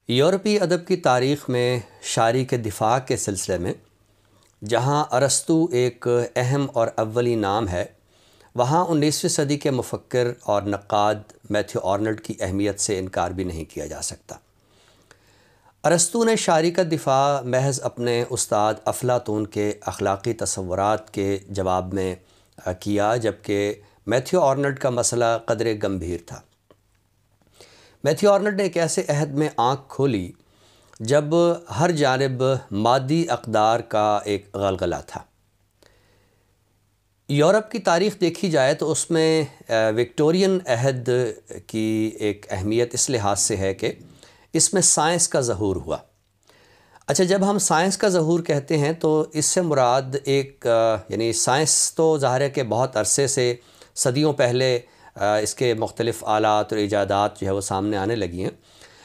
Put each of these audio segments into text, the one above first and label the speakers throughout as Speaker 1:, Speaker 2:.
Speaker 1: یورپی ادب کی تاریخ میں شاعری کے دفاع کے سلسلے میں جہاں ارسطو ایک اہم اور اولی نام ہے، وہاں 19ویں صدی کے مفکر اور نقاد میتھیو آرنلڈ کی اہمیت سے انکار بھی نہیں کیا جا سکتا۔ ارسطو نے شاعری کا دفاع محض اپنے استاد افلاطون کے اخلاقی تصورات کے جواب میں کیا، جبکہ میتھیو آرنلڈ کا مسئلہ قدرے گمبھیر تھا۔ میتھیو آرنلڈ نے ایک ایسے عہد میں آنکھ کھولی جب ہر جانب مادی اقدار کا ایک غلغلہ تھا۔ یورپ کی تاریخ دیکھی جائے تو اس میں وکٹورین عہد کی ایک اہمیت اس لحاظ سے ہے کہ اس میں سائنس کا ظہور ہوا۔ اچھا، جب ہم سائنس کا ظہور کہتے ہیں تو اس سے مراد یعنی سائنس تو ظاہر ہے کہ بہت عرصے سے، صدیوں پہلے اس کے مختلف آلات اور ایجادات جو ہے وہ سامنے آنے لگی ہیں،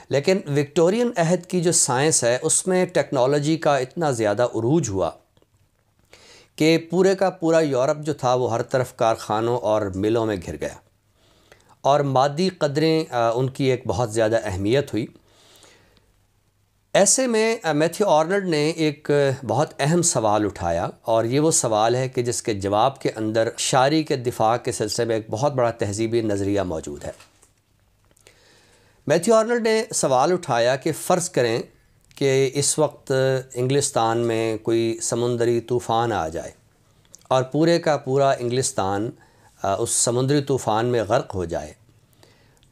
Speaker 1: لیکن وکٹورین عہد کی جو سائنس ہے اس میں ٹیکنالوجی کا اتنا زیادہ عروج ہوا کہ پورے کا پورا یورپ جو تھا وہ ہر طرف کارخانوں اور ملوں میں گھر گیا، اور مادی قدریں ان کی ایک بہت زیادہ اہمیت ہوئی۔ ایسے میں میتھیو آرنلڈ نے ایک بہت اہم سوال اٹھایا، اور یہ وہ سوال ہے کہ جس کے جواب کے اندر شاعری کے دفاع کے سلسلے میں ایک بہت بڑا تہذیبی نظریہ موجود ہے۔ میتھیو آرنلڈ نے سوال اٹھایا کہ فرض کریں کہ اس وقت انگلستان میں کوئی سمندری طوفان آ جائے اور پورے کا پورا انگلستان اس سمندری طوفان میں غرق ہو جائے،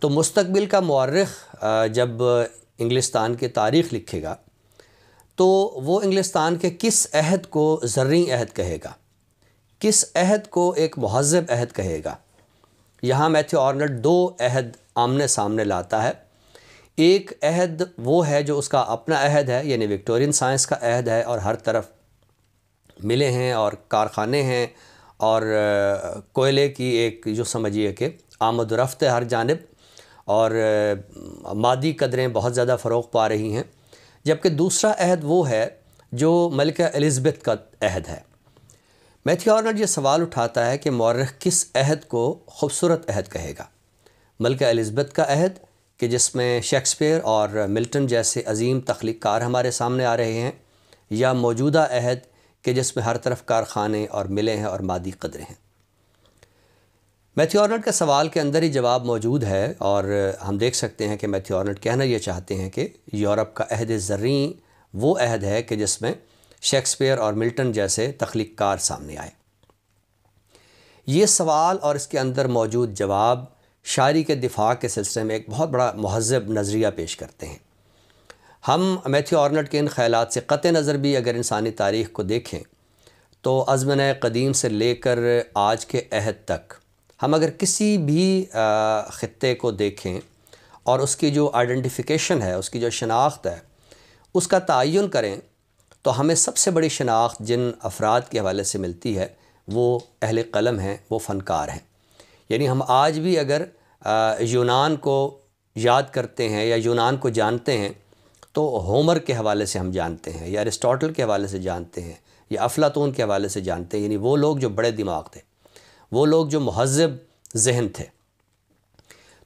Speaker 1: تو مستقبل کا مورخ جب انگلستان کی تاریخ لکھے گا تو وہ انگلستان کے کس عہد کو زرعی عہد کہے گا، کس عہد کو ایک مہذب عہد کہے گا؟ یہاں میتھیو آرنلڈ دو عہد آمنے سامنے لاتا ہے۔ ایک عہد وہ ہے جو اس کا اپنا عہد ہے، یعنی وکٹورین سائنس کا عہد ہے، اور ہر طرف ملیں ہیں اور کارخانے ہیں اور کوئلے کی ایک جو سمجھیے کہ آمد و رفت ہے ہر جانب، اور مادی قدریں بہت زیادہ فروغ پا رہی ہیں۔ جبکہ دوسرا عہد وہ ہے جو ملکہ الزبتھ کا عہد ہے۔ میتھیو آرنلڈ یہ سوال اٹھاتا ہے کہ مورخ کس عہد کو خوبصورت عہد کہے گا؟ ملکہ الزبتھ کا عہد کہ جس میں شیکسپیئر اور ملٹن جیسے عظیم تخلیق کار ہمارے سامنے آ رہے ہیں، یا موجودہ عہد کہ جس میں ہر طرف کارخانے اور ملیں ہیں اور مادی قدریں ہیں؟ میتھیو آرنلڈ کے سوال کے اندر ہی جواب موجود ہے، اور ہم دیکھ سکتے ہیں کہ میتھیو آرنلڈ کہنا یہ چاہتے ہیں کہ یورپ کا عہد زرعی وہ عہد ہے کہ جس میں شیکسپیئر اور ملٹن جیسے تخلیق کار سامنے آئے۔ یہ سوال اور اس کے اندر موجود جواب شاعری کے دفاع کے سلسلے میں ایک بہت بڑا مہذب نظریہ پیش کرتے ہیں۔ ہم میتھیو آرنلڈ کے ان خیالات سے قطع نظر بھی اگر انسانی تاریخ کو دیکھیں تو ازمنہ قدیم سے لے کر آج کے عہد تک ہم اگر کسی بھی خطے کو دیکھیں اور اس کی جو آئیڈینٹیفیکیشن ہے، اس کی جو شناخت ہے، اس کا تعین کریں، تو ہمیں سب سے بڑی شناخت جن افراد کے حوالے سے ملتی ہے وہ اہل قلم ہیں، وہ فنکار ہیں۔ یعنی ہم آج بھی اگر یونان کو یاد کرتے ہیں یا یونان کو جانتے ہیں تو ہومر کے حوالے سے ہم جانتے ہیں، یا ارسطاٹل کے حوالے سے جانتے ہیں، یا افلاطون کے حوالے سے جانتے ہیں، یعنی وہ لوگ جو بڑے دماغ تھے، وہ لوگ جو مہذب ذہن تھے۔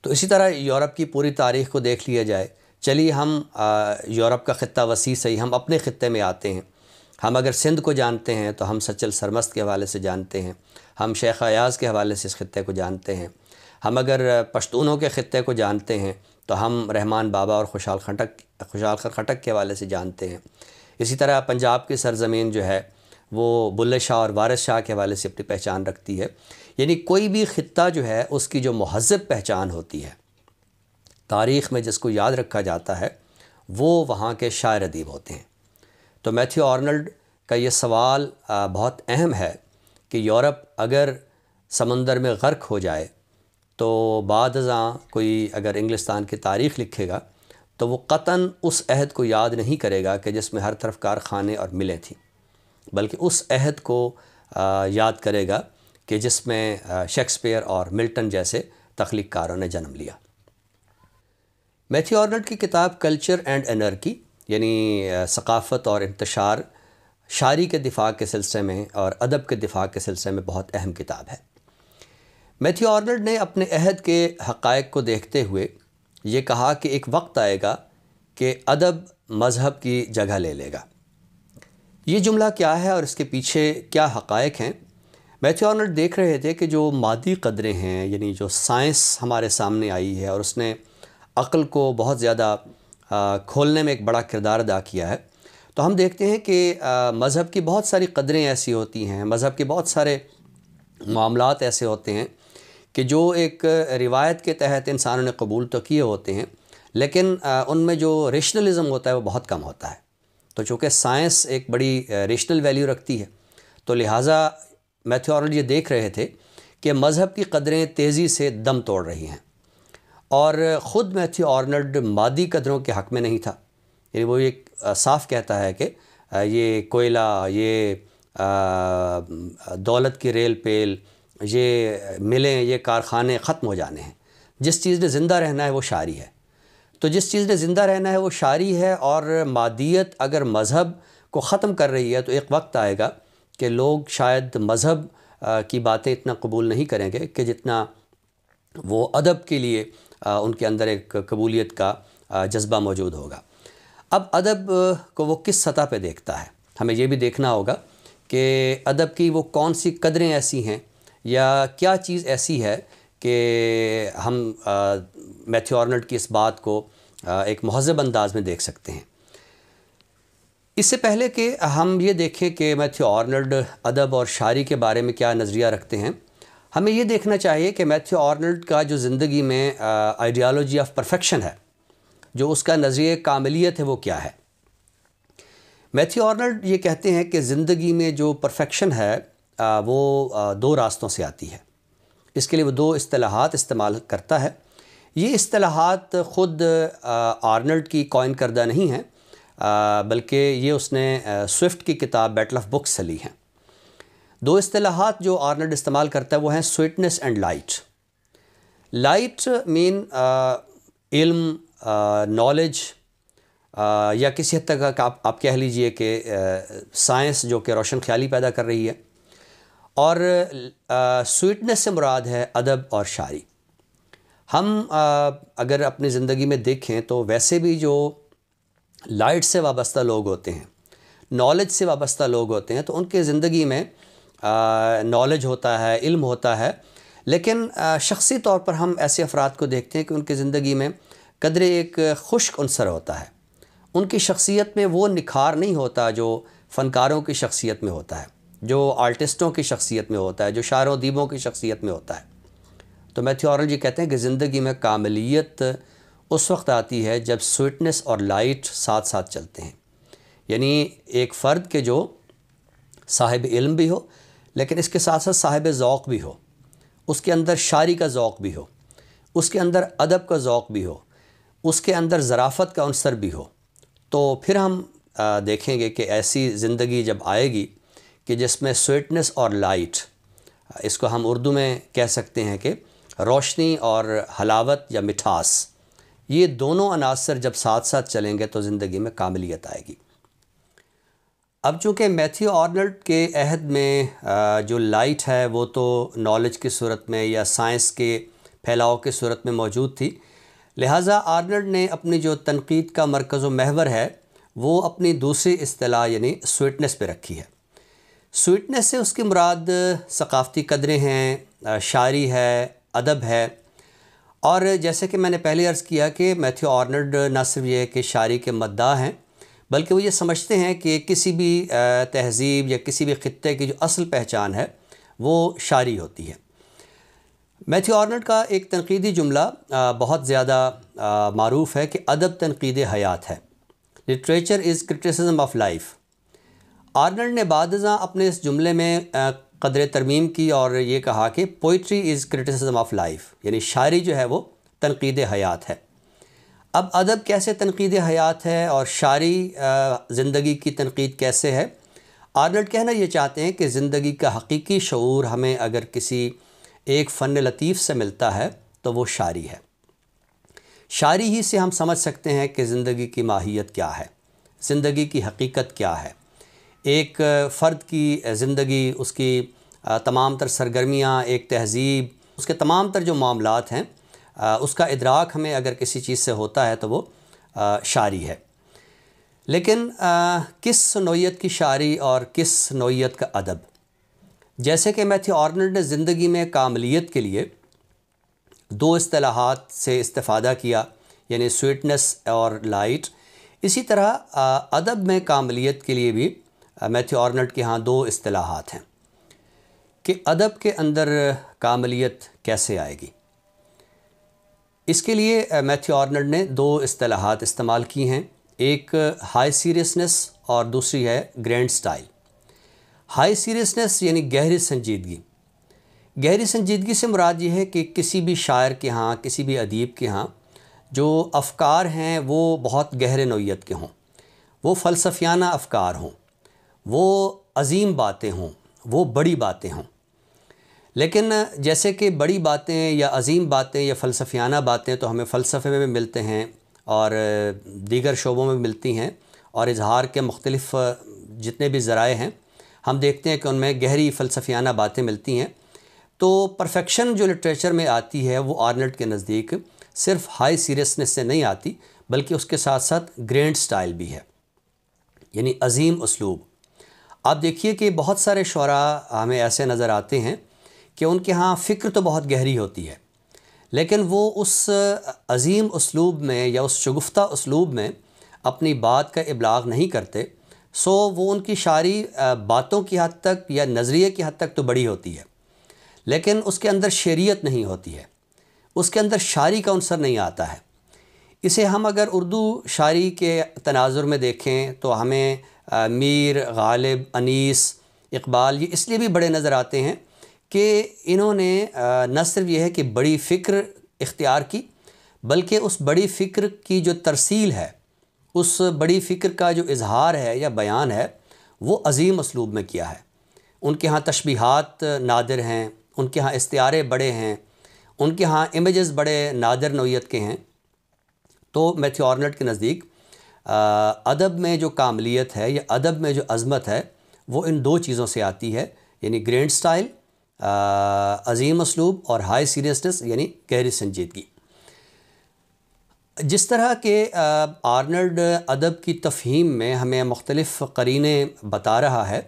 Speaker 1: تو اسی طرح یورپ کی پوری تاریخ کو دیکھ لیا جائے، چلیے ہم یورپ کا خطہ وسیع سے ہی ہم اپنے خطے میں آتے ہیں۔ ہم اگر سندھ کو جانتے ہیں تو ہم سچل سرمست کے حوالے سے جانتے ہیں، ہم شیخ ایاز کے حوالے سے اس خطے کو جانتے ہیں، ہم اگر پشتونوں کے خطے کو جانتے ہیں تو ہم رحمان بابا اور خوشحال خان خٹک کے حوالے سے جانتے ہیں۔ اسی طرح پنجاب کی سرزمین جو ہے وہ بلے شاہ اور وارث شاہ کے حوالے سے اپنی پہچان رکھتی ہے۔ یعنی کوئی بھی خطہ جو ہے اس کی جو مہذب پہچان ہوتی ہے، تاریخ میں جس کو یاد رکھا جاتا ہے، وہ وہاں کے شاعر ادیب ہوتے ہیں۔ تو میتھیو آرنلڈ کا یہ سوال بہت اہم ہے کہ یورپ اگر سمندر میں غرق ہو جائے تو بعد ازاں کوئی اگر انگلستان کی تاریخ لکھے گا تو وہ قطعاً اس عہد کو یاد نہیں کرے گا کہ جس میں ہر طرف کارخانے اور ملیں تھیں، بلکہ اس عہد کو یاد کرے گا کہ جس میں شیکسپیئر اور ملٹن جیسے تخلیق کاروں نے جنم لیا۔ میتھیو آرنلڈ کی کتاب کلچر اینڈ انرکی، یعنی ثقافت اور انتشار، شاعری کے دفاع کے سلسلے میں اور ادب کے دفاع کے سلسلے میں بہت اہم کتاب ہے۔ میتھیو آرنلڈ نے اپنے عہد کے حقائق کو دیکھتے ہوئے یہ کہا کہ ایک وقت آئے گا کہ ادب مذہب کی جگہ لے لے گا۔ یہ جملہ کیا ہے اور اس کے پیچھے کیا حقائق ہیں؟ میتھیو آرنلڈ دیکھ رہے تھے کہ جو مادی قدریں ہیں، یعنی جو سائنس ہمارے سامنے آئی ہے اور اس نے عقل کو بہت زیادہ کھولنے میں ایک بڑا کردار ادا کیا ہے، تو ہم دیکھتے ہیں کہ مذہب کی بہت ساری قدریں ایسی ہوتی ہیں، مذہب کے بہت سارے معاملات ایسے ہوتے ہیں کہ جو ایک روایت کے تحت انسانوں نے قبول تو کیے ہوتے ہیں، لیکن ان میں جو ریشنلزم ہوتا ہے وہ بہت کم ہوتا ہے۔ تو چونکہ سائنس ایک بڑی ریشنل ویلیو رکھتی ہے، تو لہٰذا میتھیو آرنلڈ یہ دیکھ رہے تھے کہ مذہب کی قدریں تیزی سے دم توڑ رہی ہیں، اور خود میتھیو آرنلڈ مادی قدروں کے حق میں نہیں تھا۔ یعنی وہ ایک صاف کہتا ہے کہ یہ کوئلہ، یہ دولت کی ریل پیل، یہ ملیں، یہ کارخانے ختم ہو جانے ہیں، جس چیز نے زندہ رہنا ہے وہ شاعری ہے۔ تو جس چیز نے زندہ رہنا ہے وہ شاعری ہے، اور مادیت اگر مذہب کو ختم کر رہی ہے تو ایک وقت آئے گا کہ لوگ شاید مذہب کی باتیں اتنا قبول نہیں کریں گے کہ جتنا وہ ادب کے لیے ان کے اندر ایک قبولیت کا جذبہ موجود ہوگا۔ اب ادب کو وہ کس سطح پہ دیکھتا ہے؟ ہمیں یہ بھی دیکھنا ہوگا کہ ادب کی وہ کون سی قدریں ایسی ہیں یا کیا چیز ایسی ہے کہ ہم میتھیو آرنلڈ کی اس بات کو ایک مہذب انداز میں دیکھ سکتے ہیں۔ اس سے پہلے کہ ہم یہ دیکھیں کہ میتھیو آرنلڈ ادب اور شاعری کے بارے میں کیا نظریہ رکھتے ہیں، ہمیں یہ دیکھنا چاہیے کہ میتھیو آرنلڈ کا جو زندگی میں آئیڈیالوجی آف پرفیکشن ہے، جو اس کا نظریہ کاملیت ہے، وہ کیا ہے۔ میتھیو آرنلڈ یہ کہتے ہیں کہ زندگی میں جو پرفیکشن ہے وہ دو راستوں سے آتی ہے۔ اس کے لیے وہ دو اصطلاحات استعمال کرتا ہے۔ یہ اصطلاحات خود آرنلڈ کی کوائن کردہ نہیں ہیں، بلکہ یہ اس نے سوئفٹ کی کتاب بیٹل آف بکس سے لی ہیں۔ دو اصطلاحات جو آرنلڈ استعمال کرتا ہے وہ ہیں سویٹنس اینڈ لائٹ۔ لائٹ مین علم، نالج، یا کسی حد تک آپ کہہ لیجئے کہ سائنس جو کہ روشن خیالی پیدا کر رہی ہے، اور سویٹنس سے مراد ہے ادب اور شاعری۔ ہم اگر اپنی زندگی میں دیکھیں تو ویسے بھی جو لائٹ سے وابستہ لوگ ہوتے ہیں، نالج سے وابستہ لوگ ہوتے ہیں، تو ان کے زندگی میں نالج ہوتا ہے، علم ہوتا ہے، لیکن شخصی طور پر ہم ایسے افراد کو دیکھتے ہیں کہ ان کی زندگی میں قدرے ایک خشک عنصر ہوتا ہے۔ ان کی شخصیت میں وہ نکھار نہیں ہوتا جو فنکاروں کی شخصیت میں ہوتا ہے، جو آرٹسٹوں کی شخصیت میں ہوتا ہے، جو شاعر و ادیبوں کی شخصیت میں ہوتا ہے۔ تو میتھیو آرنلڈ جی کہتے ہیں کہ زندگی میں کاملیت اس وقت آتی ہے جب سویٹنس اور لائٹ ساتھ ساتھ چلتے ہیں۔ یعنی ایک فرد کے جو صاحب علم بھی ہو، لیکن اس کے ساتھ ساتھ صاحب ذوق بھی ہو، اس کے اندر شاعری کا ذوق بھی ہو، اس کے اندر ادب کا ذوق بھی ہو، اس کے اندر ظرافت کا عنصر بھی ہو، تو پھر ہم دیکھیں گے کہ ایسی زندگی جب آئے گی کہ جس میں سویٹنس اور لائٹ، اس کو ہم اردو میں کہہ سکتے ہیں کہ روشنی اور حلاوت یا مٹھاس، یہ دونوں عناصر جب ساتھ ساتھ چلیں گے تو زندگی میں کاملیت آئے گی۔ اب چونکہ میتھیو آرنلڈ کے عہد میں جو لائٹ ہے وہ تو نالج کی صورت میں یا سائنس کے پھیلاؤ کی صورت میں موجود تھی، لہٰذا آرنلڈ نے اپنی جو تنقید کا مرکز و محور ہے وہ اپنی دوسری اصطلاح یعنی سویٹنس پہ رکھی ہے۔ سویٹنس سے اس کی مراد ثقافتی قدریں ہیں، شاعری ہے، ادب ہے، اور جیسے کہ میں نے پہلے عرض کیا کہ میتھیو آرنلڈ نہ صرف یہ کہ شاعری کے مداح ہیں، بلکہ وہ یہ سمجھتے ہیں کہ کسی بھی تہذیب یا کسی بھی خطے کی جو اصل پہچان ہے وہ شاعری ہوتی ہے۔ میتھیو آرنلڈ کا ایک تنقیدی جملہ بہت زیادہ معروف ہے کہ ادب تنقید حیات ہے، literature is criticism of life. Arnold نے بعد ازاں اپنے اس جملے میں قدر ترمیم کی اور یہ کہا کہ poetry is criticism of life, یعنی شاعری جو ہے وہ تنقید حیات ہے۔ اب ادب کیسے تنقید حیات ہے اور شاعری زندگی کی تنقید کیسے ہے؟ آرنلڈ کہنا یہ چاہتے ہیں کہ زندگی کا حقیقی شعور ہمیں اگر کسی ایک فن لطیف سے ملتا ہے تو وہ شاعری ہے۔ شاعری ہی سے ہم سمجھ سکتے ہیں کہ زندگی کی ماہیت کیا ہے، زندگی کی حقیقت کیا ہے۔ ایک فرد کی زندگی، اس کی تمام تر سرگرمیاں، ایک تہذیب، اس کے تمام تر جو معاملات ہیں، اس کا ادراک ہمیں اگر کسی چیز سے ہوتا ہے تو وہ شاعری ہے، لیکن کس نوعیت کی شاعری اور کس نوعیت کا ادب؟ جیسے کہ میتھیو آرنلڈ نے زندگی میں کاملیت کے لیے دو اصطلاحات سے استفادہ کیا، یعنی سویٹنس اور لائٹ، اسی طرح ادب میں کاملیت کے لیے بھی میتھیو آرنلڈ کے ہاں دو اصطلاحات ہیں کہ ادب کے اندر کاملیت کیسے آئے گی۔ اس کے لیے میتھیو آرنلڈ نے دو اصطلاحات استعمال کی ہیں، ایک ہائی سیریسنس اور دوسری ہے گرینڈ سٹائل۔ ہائی سیریسنس یعنی گہری سنجیدگی۔ گہری سنجیدگی سے مراد یہ ہے کہ کسی بھی شاعر کے ہاں، کسی بھی ادیب کے ہاں جو افکار ہیں وہ بہت گہرے نوعیت کے ہوں، وہ فلسفیانہ افکار ہوں، وہ عظیم باتیں ہوں، وہ بڑی باتیں ہوں۔ لیکن جیسے کہ بڑی باتیں یا عظیم باتیں یا فلسفیانہ باتیں تو ہمیں فلسفے میں بھی ملتے ہیں اور دیگر شعبوں میں بھی ملتی ہیں، اور اظہار کے مختلف جتنے بھی ذرائع ہیں ہم دیکھتے ہیں کہ ان میں گہری فلسفیانہ باتیں ملتی ہیں۔ تو پرفیکشن جو لٹریچر میں آتی ہے وہ آرنلڈ کے نزدیک صرف ہائی سیریسنس سے نہیں آتی، بلکہ اس کے ساتھ ساتھ گرینڈ سٹائل بھی ہے، یعنی عظیم اسلوب۔ آپ دیکھیے کہ بہت سارے شعراء ہمیں ایسے نظر آتے ہیں کہ ان کے ہاں فکر تو بہت گہری ہوتی ہے، لیکن وہ اس عظیم اسلوب میں یا اس شگفتہ اسلوب میں اپنی بات کا ابلاغ نہیں کرتے، سو وہ ان کی شاعری باتوں کی حد تک یا نظریے کی حد تک تو بڑی ہوتی ہے، لیکن اس کے اندر شعریت نہیں ہوتی ہے، اس کے اندر شاعری کا عنصر نہیں آتا ہے۔ اسے ہم اگر اردو شاعری کے تناظر میں دیکھیں تو ہمیں میر، غالب، انیس، اقبال یہ اس لیے بھی بڑے نظر آتے ہیں کہ انہوں نے نہ صرف یہ ہے کہ بڑی فکر اختیار کی، بلکہ اس بڑی فکر کی جو ترسیل ہے، اس بڑی فکر کا جو اظہار ہے یا بیان ہے وہ عظیم اسلوب میں کیا ہے۔ ان کے ہاں تشبیہات نادر ہیں، ان کے ہاں استعارے بڑے ہیں، ان کے ہاں امیجز بڑے نادر نوعیت کے ہیں۔ تو میتھیو آرنلڈ کے نزدیک ادب میں جو کاملیت ہے یا ادب میں جو عظمت ہے وہ ان دو چیزوں سے آتی ہے، یعنی گرینڈ سٹائل، عظیم اسلوب، اور ہائی سیریسنس یعنی گہری سنجیدگی۔ جس طرح کہ آرنلڈ ادب کی تفہیم میں ہمیں مختلف قرینے بتا رہا ہے،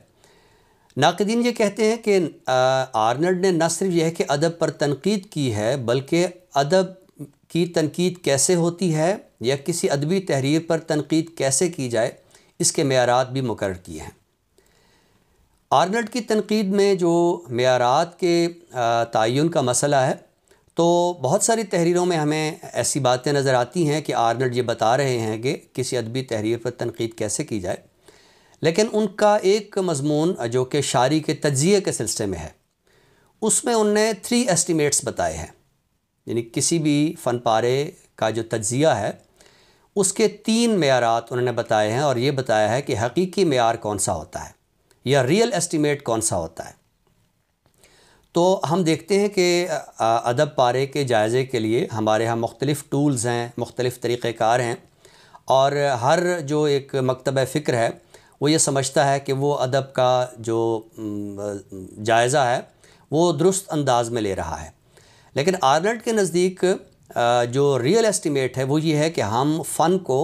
Speaker 1: ناقدین یہ کہتے ہیں کہ آرنلڈ نے نہ صرف یہ ہے کہ ادب پر تنقید کی ہے، بلکہ ادب کی تنقید کیسے ہوتی ہے یا کسی ادبی تحریر پر تنقید کیسے کی جائے اس کے معیارات بھی مقرر کیے ہیں۔ آرنلڈ کی تنقید میں جو معیارات کے تعین کا مسئلہ ہے، تو بہت ساری تحریروں میں ہمیں ایسی باتیں نظر آتی ہیں کہ آرنلڈ یہ بتا رہے ہیں کہ کسی ادبی تحریر پر تنقید کیسے کی جائے، لیکن ان کا ایک مضمون جو کہ شاعری کے تجزیے کے سلسلے میں ہے، اس میں ان نے 3 ایسٹیمیٹس بتائے ہیں، یعنی کسی بھی فن پارے کا جو تجزیہ ہے اس کے 3 معیارات انہوں نے بتائے ہیں، اور یہ بتایا ہے کہ حقیقی معیار کون سا ہوتا ہے یا ریئل ایسٹیمیٹ کون سا ہوتا ہے۔ تو ہم دیکھتے ہیں کہ ادب پارے کے جائزے کے لیے ہمارے ہاں مختلف ٹولز ہیں، مختلف طریقہ کار ہیں، اور ہر جو ایک مکتبہ فکر ہے وہ یہ سمجھتا ہے کہ وہ ادب کا جو جائزہ ہے وہ درست انداز میں لے رہا ہے۔ لیکن آرنلڈ کے نزدیک جو ریئل ایسٹیمیٹ ہے وہ یہ ہے کہ ہم فن کو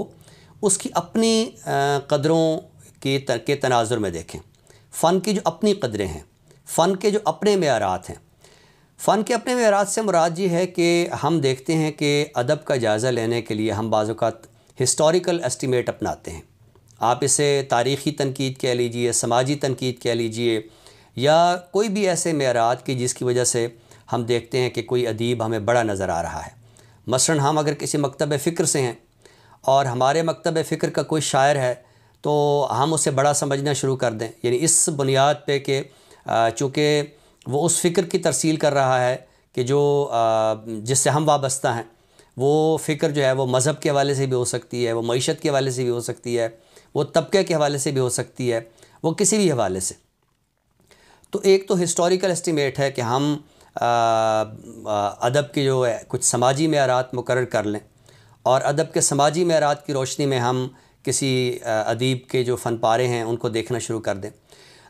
Speaker 1: اس کی اپنی قدروں کے تناظر میں دیکھیں، فن کی جو اپنی قدریں ہیں، فن کے جو اپنے معیارات ہیں۔ فن کے اپنے معیارات سے مراد یہ ہے کہ ہم دیکھتے ہیں کہ ادب کا جائزہ لینے کے لیے ہم بعض اوقات ہسٹوریکل ایسٹیمیٹ اپناتے ہیں۔ آپ اسے تاریخی تنقید کہہ لیجئے، سماجی تنقید کہہ لیجئے، یا کوئی بھی ایسے معیارات کی جس کی وجہ سے ہم دیکھتے ہیں کہ کوئی ادیب ہمیں بڑا نظر آ رہا ہے۔ مثلاً ہم اگر کسی مکتبہ فکر سے ہیں اور ہمارے مکتبہ فکر کا کوئی شاعر ہے تو ہم اسے بڑا سمجھنا شروع کر دیں، یعنی اس بنیاد پہ کہ چونکہ وہ اس فکر کی ترسیل کر رہا ہے کہ جو جس سے ہم وابستہ ہیں، وہ فکر جو ہے وہ مذہب کے حوالے سے بھی ہو سکتی ہے، وہ معیشت کے حوالے سے بھی ہو سکتی ہے، وہ طبقے کے حوالے سے بھی ہو سکتی ہے، وہ کسی بھی حوالے سے۔ تو ایک تو ہسٹوریکل ایسٹیمیٹ ہے کہ ہم ادب کے جو ہے کچھ سماجی معیارات مقرر کر لیں، اور ادب کے سماجی معیارات کی روشنی میں ہم کسی ادیب کے جو فن پارے ہیں ان کو دیکھنا شروع کر دیں۔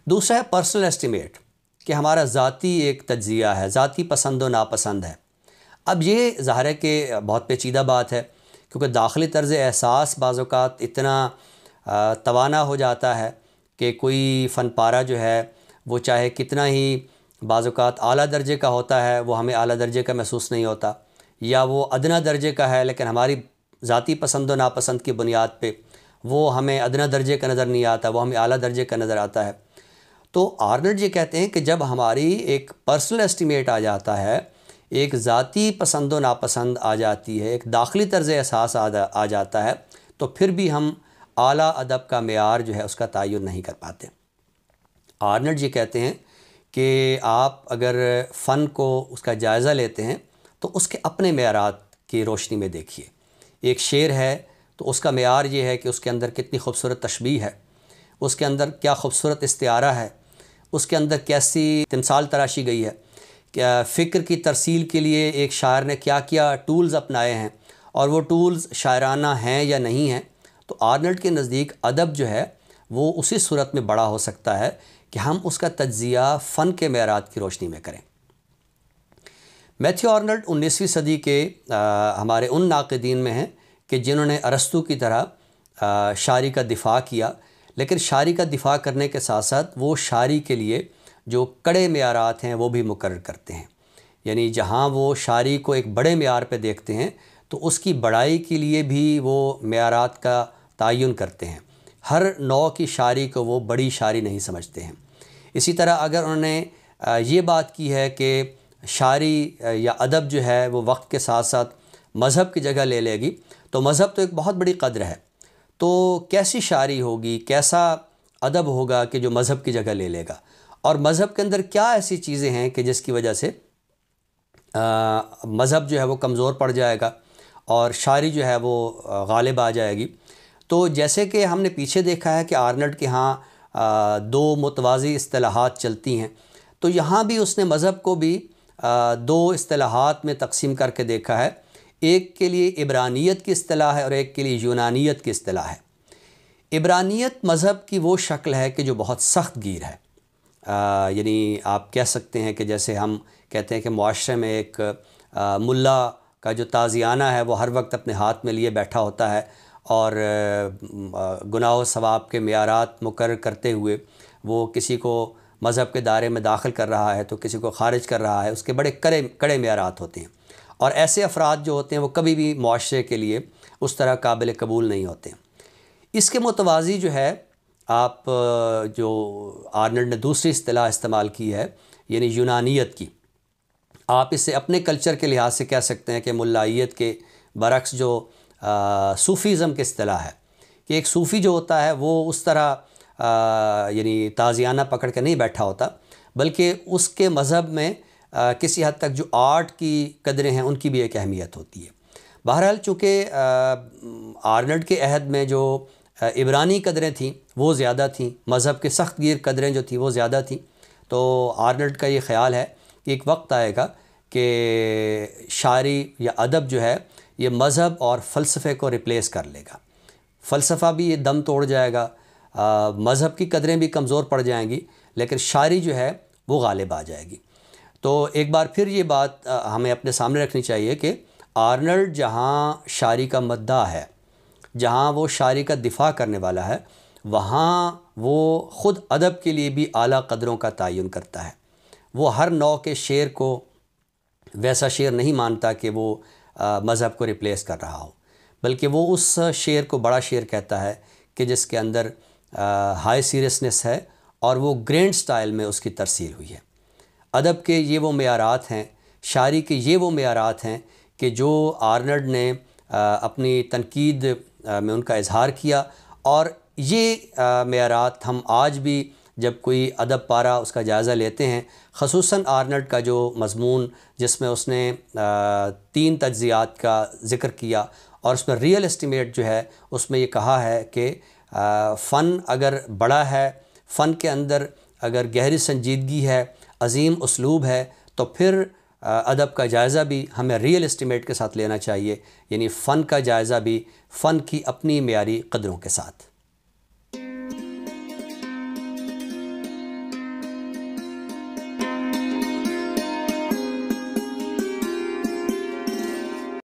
Speaker 1: دوسرا ہے پرسنل ایسٹیمیٹ، کہ ہمارا ذاتی ایک تجزیہ ہے، ذاتی پسند و ناپسند ہے۔ اب یہ ظاہر ہے کہ بہت پیچیدہ بات ہے کیونکہ داخلی طرز احساس بعض اوقات اتنا توانا ہو جاتا ہے کہ کوئی فن پارہ جو ہے وہ چاہے کتنا ہی بعض اوقات اعلیٰ درجے کا ہوتا ہے وہ ہمیں اعلیٰ درجے کا محسوس نہیں ہوتا، یا وہ ادنیٰ درجے کا ہے لیکن ہماری ذاتی پسند و ناپسند کی بنیاد پہ وہ ہمیں ادنیٰ درجے کا نظر نہیں آتا، وہ ہمیں اعلیٰ درجے کا نظر آتا ہے۔ تو آرنلڈ یہ کہتے ہیں کہ جب ہماری ایک پرسنل اسٹیمیٹ آ جاتا ہے، ایک ذاتی پسند و ناپسند آ جاتی ہے، ایک داخلی طرز احساس آ جاتا ہے، تو پھر بھی ہم اعلیٰ ادب کا معیار جو ہے اس کا تعین نہیں کر پاتے۔ آرنلڈ یہ کہتے ہیں کہ آپ اگر فن کو اس کا جائزہ لیتے ہیں تو اس کے اپنے معیارات کی روشنی میں دیکھیے۔ ایک شعر ہے تو اس کا معیار یہ ہے کہ اس کے اندر کتنی خوبصورت تشبیہ ہے، اس کے اندر کیا خوبصورت استعارہ ہے، اس کے اندر کیسی تمثال تراشی گئی ہے، کیا فکر کی ترسیل کے لیے ایک شاعر نے کیا کیا ٹولز اپنائے ہیں، اور وہ ٹولز شاعرانہ ہیں یا نہیں ہیں۔ تو آرنلڈ کے نزدیک ادب جو ہے وہ اسی صورت میں بڑا ہو سکتا ہے کہ ہم اس کا تجزیہ فن کے معیارات کی روشنی میں کریں۔ میتھیو آرنلڈ 19ویں صدی کے ہمارے ان ناقدین میں ہیں کہ جنہوں نے ارسطو کی طرح شاعری کا دفاع کیا، لیکن شاعری کا دفاع کرنے کے ساتھ ساتھ وہ شاعری کے لیے جو کڑے معیارات ہیں وہ بھی مقرر کرتے ہیں۔ یعنی جہاں وہ شاعری کو ایک بڑے معیار پہ دیکھتے ہیں تو اس کی بڑائی کے لیے بھی وہ معیارات کا تعین کرتے ہیں۔ ہر نوع کی شاعری کو وہ بڑی شاعری نہیں سمجھتے ہیں۔ اسی طرح اگر انہوں نے یہ بات کی ہے کہ شاعری یا ادب جو ہے وہ وقت کے ساتھ ساتھ مذہب کی جگہ لے لے گی، تو مذہب تو ایک بہت بڑی قدر ہے، تو کیسی شاعری ہوگی، کیسا ادب ہوگا کہ جو مذہب کی جگہ لے لے گا، اور مذہب کے اندر کیا ایسی چیزیں ہیں کہ جس کی وجہ سے مذہب جو ہے وہ کمزور پڑ جائے گا اور شاعری جو ہے وہ غالب آ جائے گی۔ تو جیسے کہ ہم نے پیچھے دیکھا ہے کہ آرنلڈ کے ہاں دو متوازی اصطلاحات چلتی ہیں، تو یہاں بھی اس نے مذہب کو بھی دو اصطلاحات میں تقسیم کر کے دیکھا ہے۔ ایک کے لیے عبرانیت کی اصطلاح ہے اور ایک کے لیے یونانیت کی اصطلاح ہے۔ عبرانیت مذہب کی وہ شکل ہے کہ جو بہت سخت گیر ہے، یعنی آپ کہہ سکتے ہیں کہ جیسے ہم کہتے ہیں کہ معاشرے میں ایک ملا کا جو تازیانہ ہے وہ ہر وقت اپنے ہاتھ میں لیے بیٹھا ہوتا ہے، اور گناہ و ثواب کے معیارات مقرر کرتے ہوئے وہ کسی کو مذہب کے دائرے میں داخل کر رہا ہے تو کسی کو خارج کر رہا ہے، اس کے بڑے کڑے معیارات ہوتے ہیں، اور ایسے افراد جو ہوتے ہیں وہ کبھی بھی معاشرے کے لیے اس طرح قابل قبول نہیں ہوتے ہیں۔ اس کے متوازی جو ہے آپ جو آرنلڈ نے دوسری اصطلاح استعمال کی ہے یعنی یونانیت کی، آپ اسے اپنے کلچر کے لحاظ سے کہہ سکتے ہیں کہ ملائیت کے برعکس جو صوفیزم کی اصطلاح ہے، کہ ایک صوفی جو ہوتا ہے وہ اس طرح یعنی تازیانہ پکڑ کے نہیں بیٹھا ہوتا، بلکہ اس کے مذہب میں کسی حد تک جو آرٹ کی قدریں ہیں ان کی بھی ایک اہمیت ہوتی ہے۔ بہرحال چونکہ آرنلڈ کے عہد میں جو عبرانی قدریں تھیں وہ زیادہ تھیں، مذہب کے سخت گیر قدریں جو تھیں وہ زیادہ تھیں، تو آرنلڈ کا یہ خیال ہے کہ ایک وقت آئے گا کہ شاعری یا ادب جو ہے یہ مذہب اور فلسفے کو ریپلیس کر لے گا۔ فلسفہ بھی یہ دم توڑ جائے گا، مذہب کی قدریں بھی کمزور پڑ جائیں گی، لیکن شاعری جو ہے وہ غالب آ جائے گی۔ تو ایک بار پھر یہ بات ہمیں اپنے سامنے رکھنی چاہیے کہ آرنلڈ جہاں شاعری کا مداح ہے، جہاں وہ شاعری کا دفاع کرنے والا ہے، وہاں وہ خود ادب کے لیے بھی اعلیٰ قدروں کا تعین کرتا ہے۔ وہ ہر نوع کے شعر کو ویسا شعر نہیں مانتا کہ وہ مذہب کو ریپلیس کر رہا ہو، بلکہ وہ اس شعر کو بڑا شعر کہتا ہے کہ جس کے اندر ہائی سیریسنس ہے اور وہ گرینڈ سٹائل میں اس کی ترسیل ہوئی ہے۔ ادب کے یہ وہ معیارات ہیں، شاعری کے یہ وہ معیارات ہیں کہ جو آرنلڈ نے اپنی تنقید میں ان کا اظہار کیا، اور یہ معیارات ہم آج بھی جب کوئی ادب پارہ اس کا جائزہ لیتے ہیں، خصوصاً آرنلڈ کا جو مضمون جس میں اس نے 3 تجزیات کا ذکر کیا، اور اس میں ریئل اسٹیمیٹ جو ہے اس میں یہ کہا ہے کہ فن اگر بڑا ہے، فن کے اندر اگر گہری سنجیدگی ہے، عظیم اسلوب ہے، تو پھر ادب کا جائزہ بھی ہمیں ریئل اسٹیمیٹ کے ساتھ لینا چاہیے، یعنی فن کا جائزہ بھی فن کی اپنی معیاری قدروں کے ساتھ۔